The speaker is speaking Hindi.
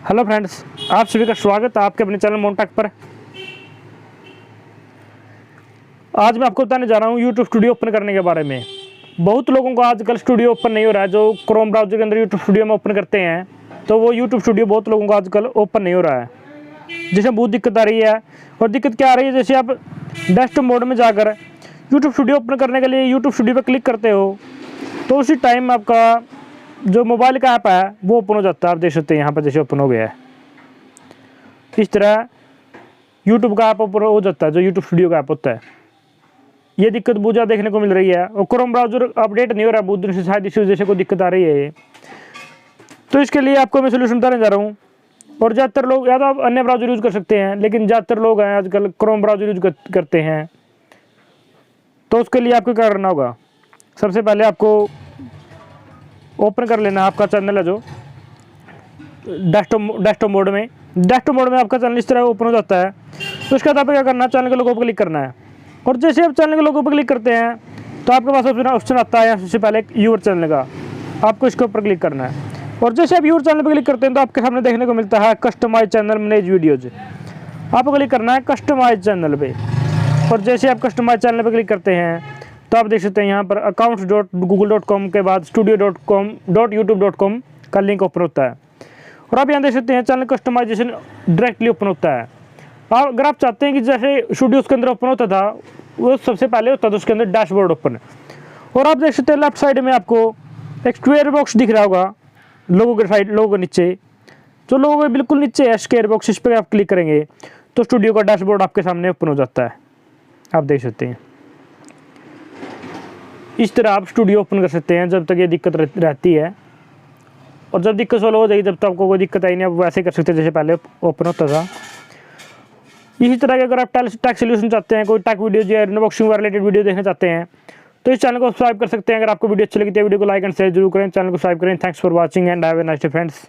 हेलो फ्रेंड्स, आप सभी का स्वागत है आपके अपने चैनल मोन पर। आज मैं आपको बताने जा रहा हूँ यूट्यूब स्टूडियो ओपन करने के बारे में। बहुत लोगों को आजकल स्टूडियो ओपन नहीं हो रहा है। जो क्रोम ब्राउजर के अंदर यूट्यूब स्टूडियो में ओपन करते हैं तो वो यूट्यूब स्टूडियो बहुत लोगों को आजकल ओपन नहीं हो रहा है, जिसमें बहुत दिक्कत आ रही है। और दिक्कत क्या आ रही है, जैसे आप डेस्कटॉप मोड में जाकर यूट्यूब स्टूडियो ओपन करने के लिए यूट्यूब स्टूडियो पर क्लिक करते हो तो उसी टाइम आपका जो मोबाइल का ऐप है वो ओपन हो जाता है। आप देख सकते हैं यहाँ पर जैसे ओपन हो गया है, इस तरह यूट्यूब का ऐप ओपन हो जाता है, जो यूट्यूब स्टूडियो का ऐप होता है। ये दिक्कत बहुत ज़्यादा देखने को मिल रही है और क्रोम ब्राउजर अपडेट नहीं हो रहा है बहुत दिन से, शायद इसी वजह से कोई दिक्कत आ रही है ये। तो इसके लिए आपको मैं सोल्यूशन बताने जा रहा हूँ। और ज़्यादातर लोग या तो आप अन्य ब्राउजर यूज़ कर सकते हैं, लेकिन ज़्यादातर लोग हैं आजकल क्रोम ब्राउजर यूज़ करते हैं। तो उसके लिए आपको क्या करना होगा, सबसे पहले आपको ओपन कर लेना आपका चैनल है जो डेस्कटॉप मोड में। डेस्कटॉप मोड में आपका चैनल इस तरह ओपन हो जाता है। तो उसके बाद आपको क्या करना है, चैनल के लोगो पर क्लिक करना है। और जैसे आप चैनल के लोगो पर क्लिक करते हैं तो आपके पास ऑप्शन आता है सबसे पहले यूर चैनल का, आपको इसके ऊपर क्लिक करना है। और जैसे आप यूर चैनल पर क्लिक करते हैं तो आपके सामने देखने को मिलता है कस्टमाइज चैनल मैनेज वीडियोज। आपको क्लिक करना है कस्टमाइज चैनल पे। और जैसे आप कस्टमाइज चैनल पर क्लिक करते हैं तो आप देख सकते हैं यहाँ पर accounts.google.com के बाद studio.com.youtube.com का लिंक ओपन होता है। और आप यहाँ देख सकते हैं चैनल कस्टमाइजेशन डायरेक्टली ओपन होता है। और अगर आप चाहते हैं कि जैसे स्टूडियो उसके अंदर ओपन होता था वो सबसे पहले होता था उसके अंदर डैशबोर्ड ओपन। और आप देख सकते हैं लेफ्ट साइड में आपको एक स्क्वायर बॉक्स दिख रहा होगा लोगों के साइड, लोगों के नीचे, जो लोगों के बिल्कुल नीचे है स्क्वायर बॉक्स, इस पर आप क्लिक करेंगे तो स्टूडियो का डैशबोर्ड आपके सामने ओपन हो जाता है। आप देख सकते हैं इस तरह आप स्टूडियो ओपन कर सकते हैं जब तक ये दिक्कत रहती है। और जब दिक्कत सॉल्व हो जाएगी जब तक आपको कोई दिक्कत आई नहीं, आप वैसे कर सकते हैं जैसे पहले ओपन होता था। इसी तरह के अगर आप टैक्स सोल्यूशन चाहते हैं, कोई टैक वीडियो या अनबॉक्सिंग रिलेटेड वीडियो देखना चाहते हैं तो इस चैनल को सब्सक्राइब कर सकते हैं। अगर आपको वीडियो अच्छी लगी तो वीडियो को लाइक एंड शेयर जरूर करें, चैनल को सब्सक्राइब करें। Thanks for watching and have a nice day friends.